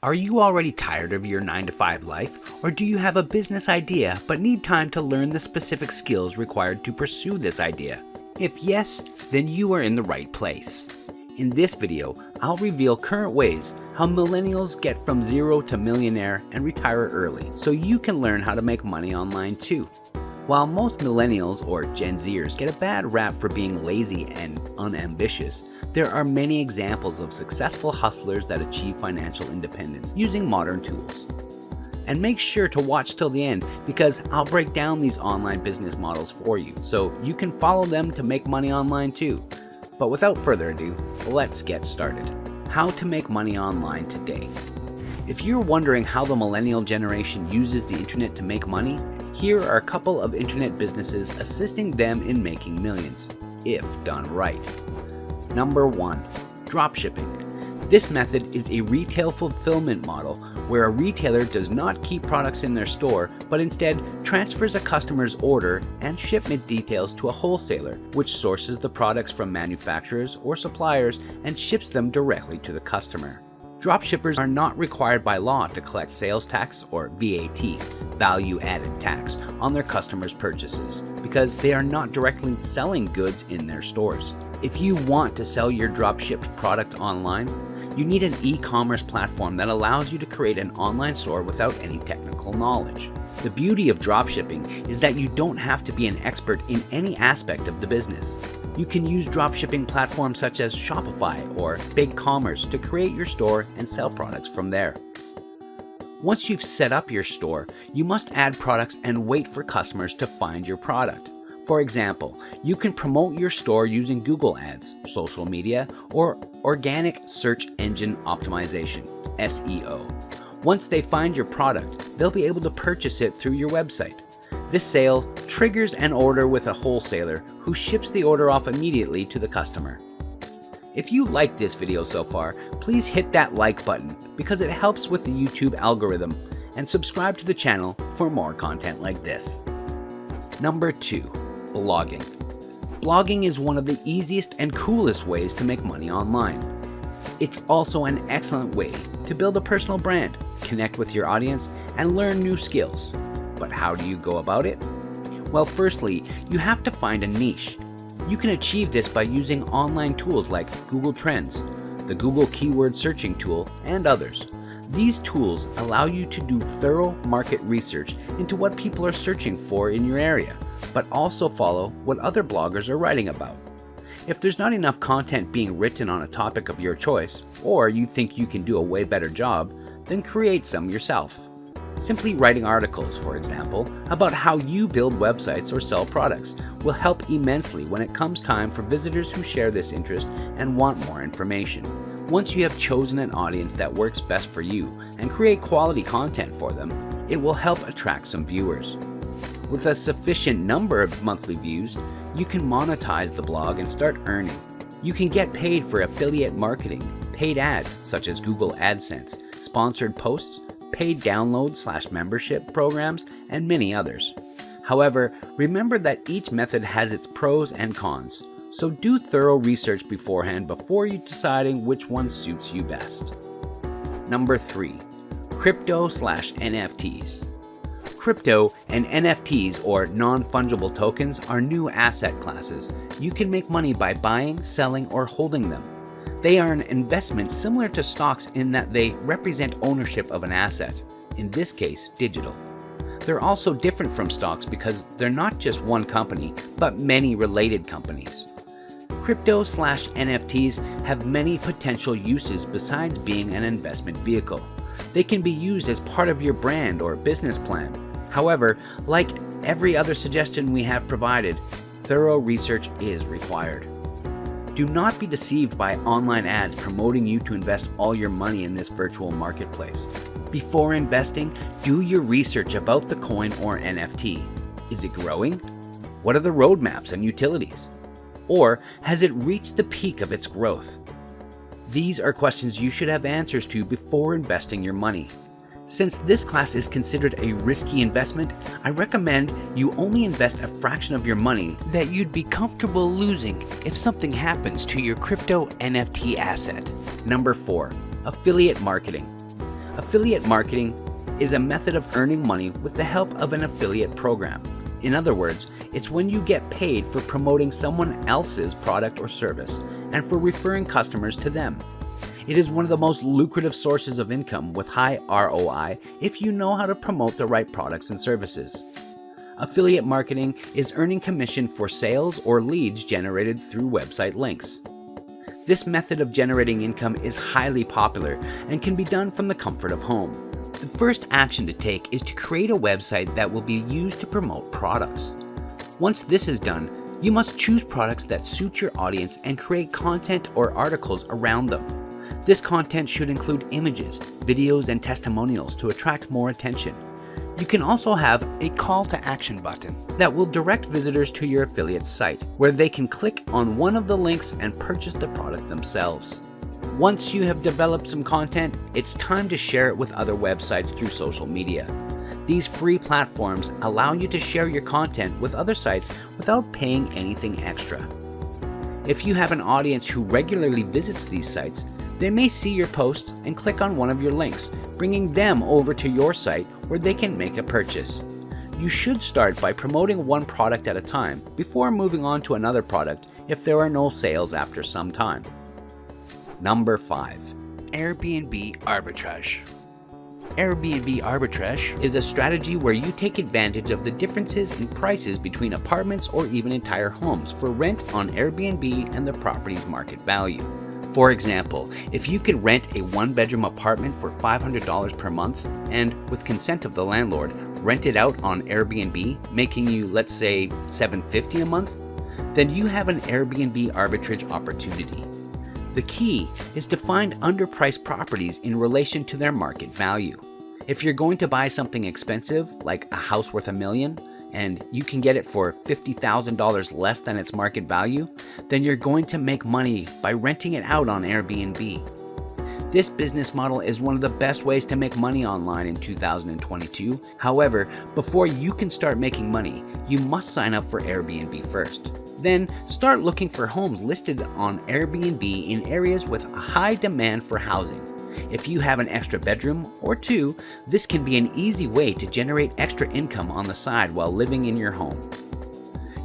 Are you already tired of your 9-to-5 life, or do you have a business idea but need time to learn the specific skills required to pursue this idea? If yes, then you are in the right place. In this video, I'll reveal current ways how millennials get from zero to millionaire and retire early, so you can learn how to make money online too. While most millennials or GenZers get a bad rap for being lazy and unambitious, there are many examples of successful hustlers that achieve financial independence using modern tools. And make sure to watch till the end because I'll break down these online business models for you so you can follow them to make money online too. But without further ado, let's get started. How to make money online today. If you're wondering how the millennial generation uses the internet to make money, here are a couple of internet businesses assisting them in making millions, if done right. Number 1. Dropshipping. This method is a retail fulfillment model where a retailer does not keep products in their store, but instead transfers a customer's order and shipment details to a wholesaler, which sources the products from manufacturers or suppliers and ships them directly to the customer. Dropshippers are not required by law to collect sales tax or VAT, value-added tax, on their customers' purchases because they are not directly selling goods in their stores. If you want to sell your dropshipped product online, you need an e-commerce platform that allows you to create an online store without any technical knowledge. The beauty of dropshipping is that you don't have to be an expert in any aspect of the business. You can use dropshipping platforms such as Shopify or BigCommerce to create your store and sell products from there. Once you've set up your store, you must add products and wait for customers to find your product. For example, you can promote your store using Google Ads, social media, or organic search engine optimization, SEO. Once they find your product, they'll be able to purchase it through your website. This sale triggers an order with a wholesaler who ships the order off immediately to the customer. If you liked this video so far, please hit that like button because it helps with the YouTube algorithm, and subscribe to the channel for more content like this. Number 2. Blogging. Blogging is one of the easiest and coolest ways to make money online. It's also an excellent way to build a personal brand, connect with your audience, and learn new skills. But how do you go about it? Well, firstly, you have to find a niche. You can achieve this by using online tools like Google Trends, the Google Keyword Searching tool, and others. These tools allow you to do thorough market research into what people are searching for in your area, but also follow what other bloggers are writing about. If there's not enough content being written on a topic of your choice, or you think you can do a way better job, then create some yourself. Simply writing articles, for example, about how you build websites or sell products will help immensely when it comes time for visitors who share this interest and want more information. Once you have chosen an audience that works best for you and create quality content for them, it will help attract some viewers. With a sufficient number of monthly views, you can monetize the blog and start earning. You can get paid for affiliate marketing, paid ads such as Google AdSense, sponsored posts, paid download/membership programs, and many others. However, remember that each method has its pros and cons, so do thorough research beforehand before you deciding which one suits you best. Number 3. Crypto/NFTs. Crypto and NFTs, or non-fungible tokens, are new asset classes. You can make money by buying, selling, or holding them. They are an investment similar to stocks in that they represent ownership of an asset, in this case, digital. They're also different from stocks because they're not just one company, but many related companies. Crypto/NFTs have many potential uses besides being an investment vehicle. They can be used as part of your brand or business plan. However, like every other suggestion we have provided, thorough research is required. Do not be deceived by online ads promoting you to invest all your money in this virtual marketplace. Before investing, do your research about the coin or NFT. Is it growing? What are the roadmaps and utilities? Or has it reached the peak of its growth? These are questions you should have answers to before investing your money. Since this class is considered a risky investment, I recommend you only invest a fraction of your money that you'd be comfortable losing if something happens to your crypto NFT asset. Number 4. Affiliate marketing. Affiliate marketing is a method of earning money with the help of an affiliate program. In other words, it's when you get paid for promoting someone else's product or service and for referring customers to them. It is one of the most lucrative sources of income with high ROI if you know how to promote the right products and services. Affiliate marketing is earning commission for sales or leads generated through website links. This method of generating income is highly popular and can be done from the comfort of home. The first action to take is to create a website that will be used to promote products. Once this is done, you must choose products that suit your audience and create content or articles around them. This content should include images, videos, and testimonials to attract more attention. You can also have a call to action button that will direct visitors to your affiliate site, where they can click on one of the links and purchase the product themselves. Once you have developed some content, it's time to share it with other websites through social media. These free platforms allow you to share your content with other sites without paying anything extra. If you have an audience who regularly visits these sites, they may see your post and click on one of your links, bringing them over to your site where they can make a purchase. You should start by promoting one product at a time before moving on to another product if there are no sales after some time. Number 5. Airbnb arbitrage. Airbnb arbitrage is a strategy where you take advantage of the differences in prices between apartments or even entire homes for rent on Airbnb and the property's market value. For example, if you could rent a one-bedroom apartment for $500 per month and, with consent of the landlord, rent it out on Airbnb, making you, let's say, $750 a month, then you have an Airbnb arbitrage opportunity. The key is to find underpriced properties in relation to their market value. If you're going to buy something expensive, like a house worth $1 million, and you can get it for $50,000 less than its market value, then you're going to make money by renting it out on Airbnb. This business model is one of the best ways to make money online in 2022. However, before you can start making money, you must sign up for Airbnb first. Then start looking for homes listed on Airbnb in areas with a high demand for housing. If you have an extra bedroom or two, this can be an easy way to generate extra income on the side while living in your home.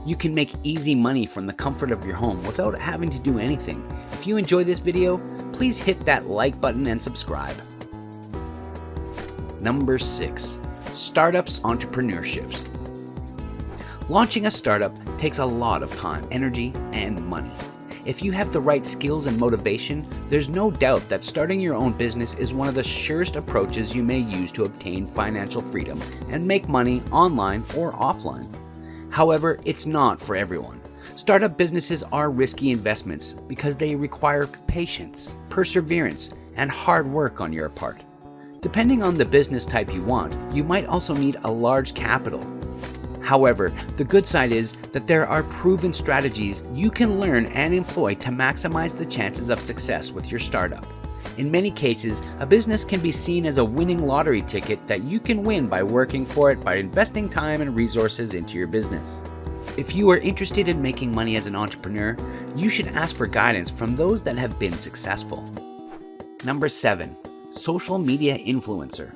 You can make easy money from the comfort of your home without having to do anything. If you enjoyed this video, please hit that like button and subscribe. Number 6. Startups entrepreneurships. Launching a startup takes a lot of time, energy, and money. If you have the right skills and motivation, there's no doubt that starting your own business is one of the surest approaches you may use to obtain financial freedom and make money online or offline. However, it's not for everyone. Startup businesses are risky investments because they require patience, perseverance, and hard work on your part. Depending on the business type you want, you might also need a large capital. However, the good side is that there are proven strategies you can learn and employ to maximize the chances of success with your startup. In many cases, a business can be seen as a winning lottery ticket that you can win by working for it by investing time and resources into your business. If you are interested in making money as an entrepreneur, you should ask for guidance from those that have been successful. Number 7. Social media influencer.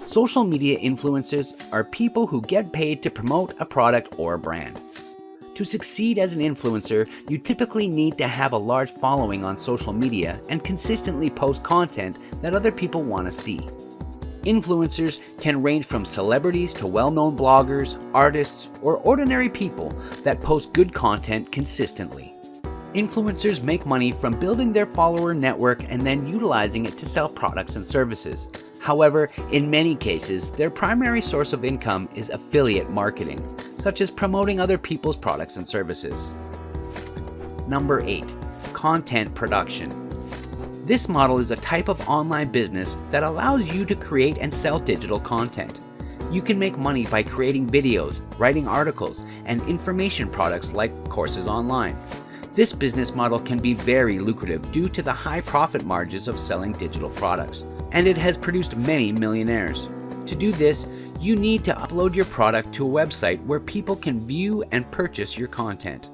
Social media influencers are people who get paid to promote a product or a brand. To succeed as an influencer, you typically need to have a large following on social media and consistently post content that other people want to see. Influencers can range from celebrities to well-known bloggers, artists, or ordinary people that post good content consistently. Influencers make money from building their follower network and then utilizing it to sell products and services. However, in many cases, their primary source of income is affiliate marketing, such as promoting other people's products and services. Number 8. Content production. This model is a type of online business that allows you to create and sell digital content. You can make money by creating videos, writing articles, and information products like courses online. This business model can be very lucrative due to the high profit margins of selling digital products, and it has produced many millionaires. To do this, you need to upload your product to a website where people can view and purchase your content.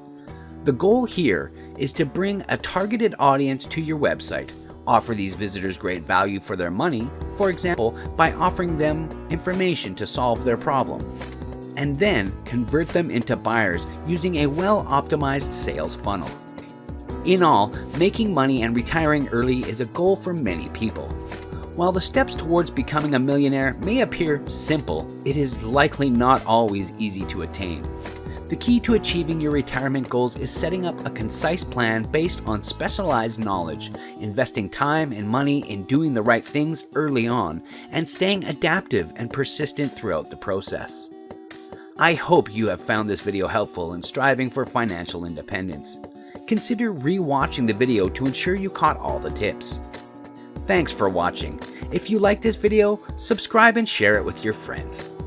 The goal here is to bring a targeted audience to your website, Offer these visitors great value for their money, for example, by offering them information to solve their problem. And then convert them into buyers using a well-optimized sales funnel. In all, making money and retiring early is a goal for many people. While the steps towards becoming a millionaire may appear simple, it is likely not always easy to attain. The key to achieving your retirement goals is setting up a concise plan based on specialized knowledge, investing time and money in doing the right things early on, and staying adaptive and persistent throughout the process. I hope you have found this video helpful in striving for financial independence. Consider re-watching the video to ensure you caught all the tips. Thanks for watching. If you like this video, subscribe and share it with your friends.